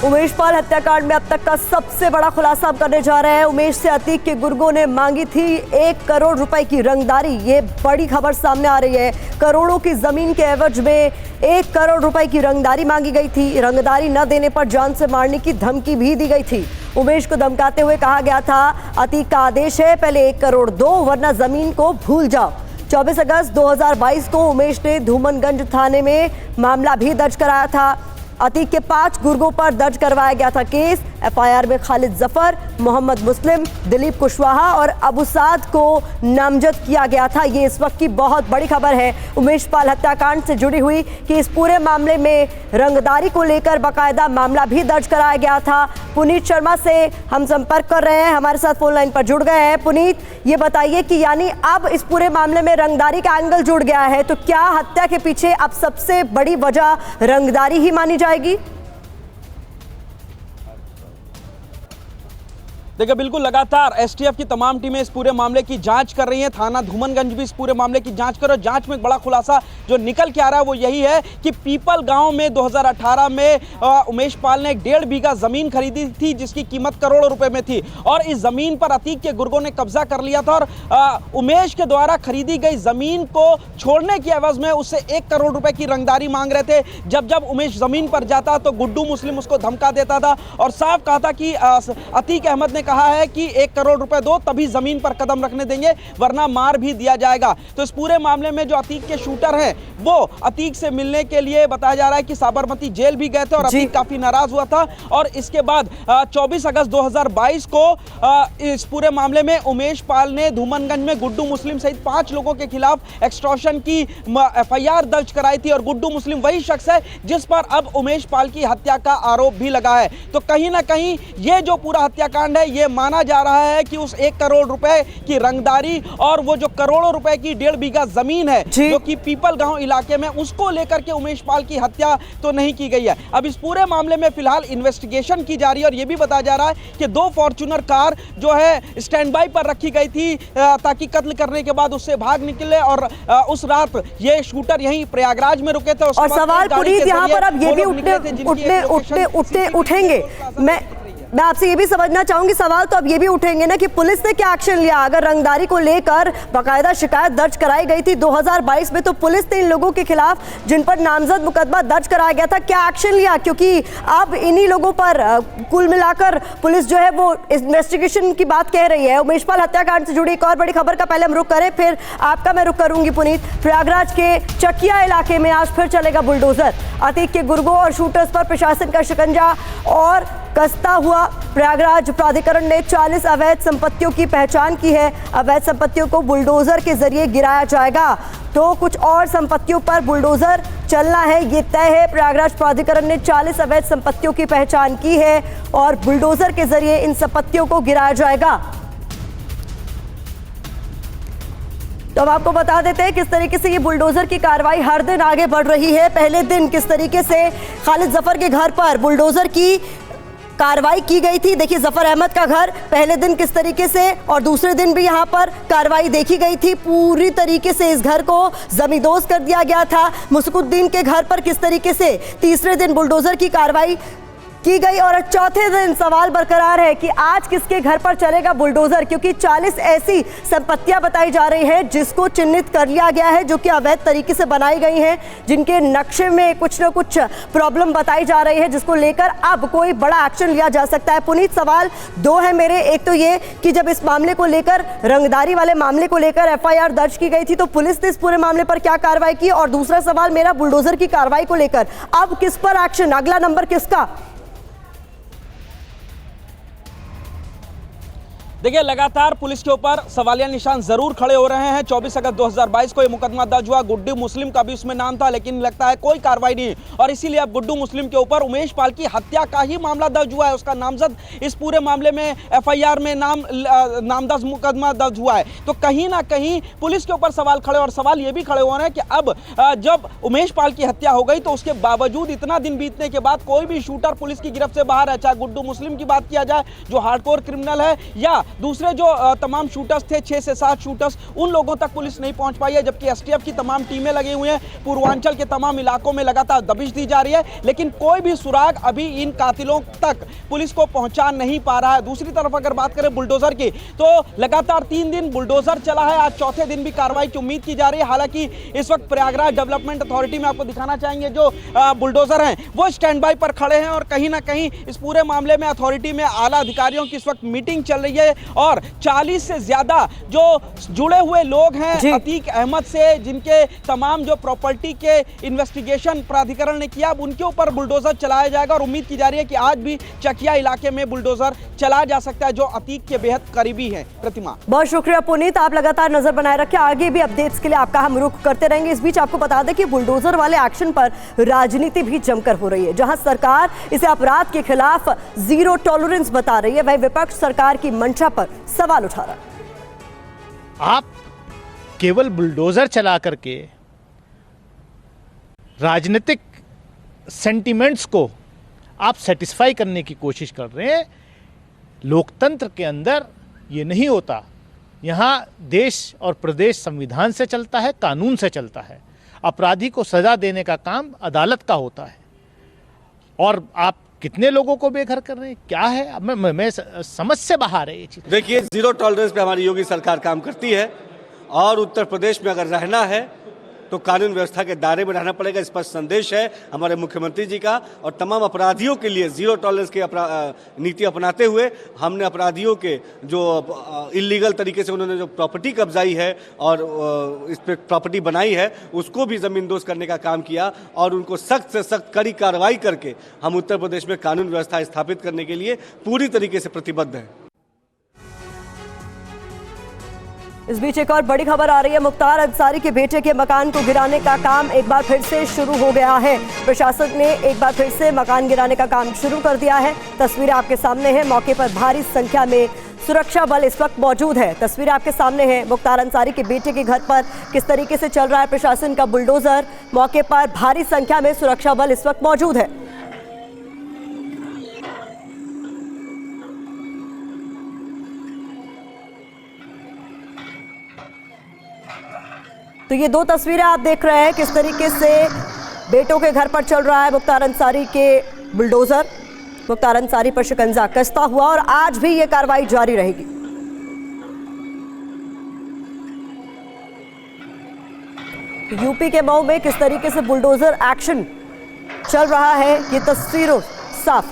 उमेश पाल हत्याकांड में अब तक का सबसे बड़ा खुलासा हम करने जा रहे हैं। उमेश से अतीक के गुर्गों ने मांगी थी 1 करोड़ रुपए की रंगदारी। ये बड़ी खबर सामने आ रही है। करोड़ों की जमीन के एवज में 1 करोड़ रुपए की रंगदारी मांगी गई थी। रंगदारी न देने पर जान से मारने की धमकी भी दी गई थी। उमेश को धमकाते हुए कहा गया था, अतीक का आदेश है, पहले 1 करोड़ दो वरना जमीन को भूल जाओ। 24 अगस्त 2022 को उमेश ने धूमनगंज थाने में मामला भी दर्ज कराया था। अतीक के 5 गुर्गों पर दर्ज करवाया गया था केस। एफआईआर में खालिद जफर, मोहम्मद मुस्लिम, दिलीप कुशवाहा और अबू साद को नामजद किया गया था। ये इस वक्त की बहुत बड़ी खबर है उमेश पाल हत्याकांड से जुड़ी हुई कि इस पूरे मामले में रंगदारी को लेकर बाकायदा मामला भी दर्ज कराया गया था। पुनीत शर्मा से हम संपर्क कर रहे हैं, हमारे साथ फोन लाइन पर जुड़ गए हैं। पुनीत, ये बताइए कि यानी अब इस पूरे मामले में रंगदारी का एंगल जुड़ गया है, तो क्या हत्या के पीछे अब सबसे बड़ी वजह रंगदारी ही मानी जाएगी? देखिए, बिल्कुल लगातार एसटीएफ की तमाम टीमें इस पूरे मामले की जांच कर रही हैं। थाना धूमनगंज भी इस पूरे मामले की जांच कर रहा है। जांच में एक बड़ा खुलासा जो निकल के आ रहा है वो यही है कि पीपल गांव में 2018 में उमेश पाल ने 1.5 बीघा जमीन खरीदी थी जिसकी कीमत करोड़ों रुपए में थी और इस जमीन पर अतीक के गुर्गों ने कब्जा कर लिया था और उमेश के द्वारा खरीदी गई जमीन को छोड़ने की एवज में उससे 1 करोड़ रुपए की रंगदारी मांग रहे थे। जब उमेश जमीन पर जाता तो गुड्डू मुस्लिम उसको धमका देता था और साफ कहा था कि अतीक अहमद ने कहा है कि 1 करोड़ रुपए दो तभी जमीन पर कदम रखने देंगे वरना मार भी दिया जाएगा। तो इस पूरे मामले में जो अतीक के शूटर हैं वो अतीक से मिलने के लिए बताया जा रहा है कि साबरमती जेल भी गए थे और अतीक काफी नाराज हुआ था और इसके बाद 24 अगस्त 2022 को इस पूरे मामले में उमेश पाल ने धूमनगंज में गुड्डू मुस्लिम सहित 5 लोगों के खिलाफ एक्सटॉर्शन की एफआईआर दर्ज कराई थी और गुड्डू मुस्लिम वही शख्स है जिस पर अब उमेश पाल की हत्या का आरोप भी लगा है। तो कहीं ना कहीं ये जो पूरा हत्याकांड है ये माना जा रहा है कि उस 1 करोड़ रुपए की रंगदारी और वो जो करोड़ों रुपए की 1.5 बीघा जमीन है जो कि पीपल गांव इलाके में, उसको लेकर के उमेश पाल की हत्या तो नहीं की गई है। अब इस पूरे मामले में फिलहाल इन्वेस्टिगेशन की जा रही है और ये भी बताया जा रहा है कि 2 फॉर्च्यूनर कार जो है स्टैंड बाई पर रखी गई थी ताकि कत्ल करने के बाद उससे भाग निकले और उस रात ये शूटर यहीं प्रयागराज में रुके थे। और सवाल पुनीत यहाँ पर अब ये भी उठेंगे। मैं आपसे ये भी समझना चाहूंगी, सवाल तो अब ये भी उठेंगे ना कि पुलिस ने क्या एक्शन लिया। अगर रंगदारी को लेकर बाकायदा शिकायत दर्ज कराई गई थी 2022 में, तो पुलिस ने इन लोगों के खिलाफ जिन पर नामजद मुकदमा दर्ज कराया गया था क्या एक्शन लिया? क्योंकि अब इन्हीं लोगों पर कुल मिलाकर पुलिस जो है वो इन्वेस्टिगेशन की बात कह रही है। उमेश पाल हत्याकांड से जुड़ी एक और बड़ी खबर का पहले हम रुख करें, फिर आपका मैं रुख करूंगी पुनीत। प्रयागराज के चकिया इलाके में आज फिर चलेगा बुलडोजर। अतीक के गुर्गों और शूटर्स पर प्रशासन का शिकंजा और कसता हुआ। प्रयागराज प्राधिकरण ने 40 अवैध संपत्तियों की पहचान की है। अवैध संपत्तियों को बुलडोजर के जरिए गिराया जाएगा, तो कुछ और संपत्तियों पर बुलडोजर चलना है, ये तय है। प्रयागराज प्राधिकरण ने 40 अवैध संपत्तियों की पहचान की है और बुलडोजर के जरिए इन संपत्तियों को गिराया जाएगा। तो अब आपको बता देते हैं किस तरीके से ये बुलडोजर की कार्रवाई हर दिन आगे बढ़ रही है। पहले दिन किस तरीके से खालिद जफर के घर पर बुलडोजर की कार्रवाई की गई थी। देखिए जफर अहमद का घर पहले दिन किस तरीके से, और दूसरे दिन भी यहाँ पर कार्रवाई देखी गई थी। पूरी तरीके से इस घर को जमींदोज कर दिया गया था। मुस्कुद्दीन के घर पर किस तरीके से तीसरे दिन बुलडोजर की कार्रवाई की गई और चौथे दिन सवाल बरकरार है कि आज किसके घर पर चलेगा बुलडोजर, क्योंकि 40 ऐसी संपत्तियां बताई जा रही हैं जिसको चिन्हित कर लिया गया है, जो कि अवैध तरीके से बनाई गई हैं, जिनके नक्शे में कुछ न कुछ प्रॉब्लम बताई जा रही है, जिसको लेकर अब कोई बड़ा एक्शन लिया जा सकता है। पुनीत, सवाल 2 है मेरे। एक तो ये कि जब इस मामले को लेकर, रंगदारी वाले मामले को लेकर एफआईआर दर्ज की गई थी तो पुलिस ने इस पूरे मामले पर क्या कार्रवाई की, और दूसरा सवाल मेरा बुलडोजर की कार्रवाई को लेकर अब किस पर एक्शन, अगला नंबर किसका? देखिए, लगातार पुलिस के ऊपर सवालिया निशान जरूर खड़े हो रहे हैं। 24 अगस्त 2022 को ये मुकदमा दर्ज हुआ। गुड्डू मुस्लिम का भी उसमें नाम था, लेकिन लगता है कोई कार्रवाई नहीं, और इसीलिए अब गुड्डू मुस्लिम के ऊपर उमेश पाल की हत्या का ही मामला दर्ज हुआ है। उसका नामजद इस पूरे मामले में एफआईआर में नामदर्ज मुकदमा दर्ज हुआ है। तो कहीं ना कहीं पुलिस के ऊपर सवाल खड़े, और सवाल ये भी खड़े हो रहे हैं कि अब जब उमेश पाल की हत्या हो गई तो उसके बावजूद इतना दिन बीतने के बाद कोई भी शूटर पुलिस की गिरफ्त से बाहर है, चाहे गुड्डू मुस्लिम की बात किया जाए जो हार्डकोर क्रिमिनल है, या दूसरे जो तमाम शूटर्स थे 6 से 7 शूटर्स, उन लोगों तक पुलिस नहीं पहुंच पाई है, जबकि एसटीएफ की तमाम टीमें लगी हुई हैं। पूर्वांचल के तमाम इलाकों में लगातार दबिश दी जा रही है, लेकिन कोई भी सुराग अभी इन कातिलों तक पुलिस को पहुंचा नहीं पा रहा है। दूसरी तरफ अगर बात करें बुलडोजर की, तो लगातार 3 दिन बुलडोजर चला है, आज चौथे दिन भी कार्रवाई की उम्मीद की जा रही है। हालांकि इस वक्त प्रयागराज डेवलपमेंट अथॉरिटी में आपको दिखाना चाहेंगे जो बुलडोजर हैं वो स्टैंड बाय पर खड़े हैं और कहीं ना कहीं इस पूरे मामले में अथॉरिटी में आला अधिकारियों की इस वक्त मीटिंग चल रही है और 40 से ज्यादा जो जुड़े हुए लोग हैं अतीक अहमद से, जिनके तमाम जो प्रॉपर्टी के इन्वेस्टिगेशन प्राधिकरण ने किया, अब उनके ऊपर बुलडोजर चलाया जाएगा और उम्मीद की जा रही है कि आज भी चकिया इलाके में बुलडोजर चला जा सकता है, जो अतीक के बेहद करीबी है। प्रतिमा, बहुत शुक्रिया पुनीत, आप लगातार नजर बनाए रखें, आगे भी अपडेट्स के लिए आपका हम रुख करते रहेंगे। इस बीच आपको बता दें कि बुलडोजर वाले एक्शन पर राजनीति भी जमकर हो रही है। जहां सरकार इसे अपराध के खिलाफ जीरो टॉलरेंस बता रही है, वहीं विपक्ष सरकार की मंशा पर सवाल उठा रहा है। आप केवल बुलडोजर चला करके राजनीतिक सेंटिमेंट्स को आप सेटिस्फाई करने की कोशिश कर रहे हैं। लोकतंत्र के अंदर ये नहीं होता। यहाँ देश और प्रदेश संविधान से चलता है, कानून से चलता है। अपराधी को सजा देने का काम अदालत का होता है और आप कितने लोगों को बेघर कर रहे हैं, क्या है? मैं समझ से बाहर है ये चीज। देखिए, जीरो टॉलरेंस पे हमारी योगी सरकार काम करती है और उत्तर प्रदेश में अगर रहना है तो कानून व्यवस्था के दायरे में रहना पड़ेगा। स्पष्ट संदेश है हमारे मुख्यमंत्री जी का और तमाम अपराधियों के लिए जीरो टॉलरेंस की नीति अपनाते हुए हमने अपराधियों के जो इलीगल तरीके से उन्होंने जो प्रॉपर्टी कब्जाई है और इस पर प्रॉपर्टी बनाई है उसको भी जमींदोज करने का काम किया और उनको सख्त से सख्त कड़ी कार्रवाई करके हम उत्तर प्रदेश में कानून व्यवस्था स्थापित करने के लिए पूरी तरीके से प्रतिबद्ध हैं। इस बीच एक और बड़ी खबर आ रही है। मुख्तार अंसारी के बेटे के मकान को गिराने का काम एक बार फिर से शुरू हो गया है। प्रशासन ने एक बार फिर से मकान गिराने का काम शुरू कर दिया है। तस्वीरें आपके सामने हैं। मौके पर भारी संख्या में सुरक्षा बल इस वक्त मौजूद है। तस्वीरें आपके सामने हैं। मुख्तार अंसारी के बेटे के घर पर किस तरीके से चल रहा है प्रशासन का बुलडोजर। मौके पर भारी संख्या में सुरक्षा बल इस वक्त मौजूद है। तो ये 2 तस्वीरें आप देख रहे हैं किस तरीके से बेटों के घर पर चल रहा है मुख्तार अंसारी के बुलडोजर। मुख्तार अंसारी पर शिकंजा कसता हुआ और आज भी ये कार्रवाई जारी रहेगी। यूपी के मऊ में किस तरीके से बुलडोजर एक्शन चल रहा है, ये तस्वीरों साफ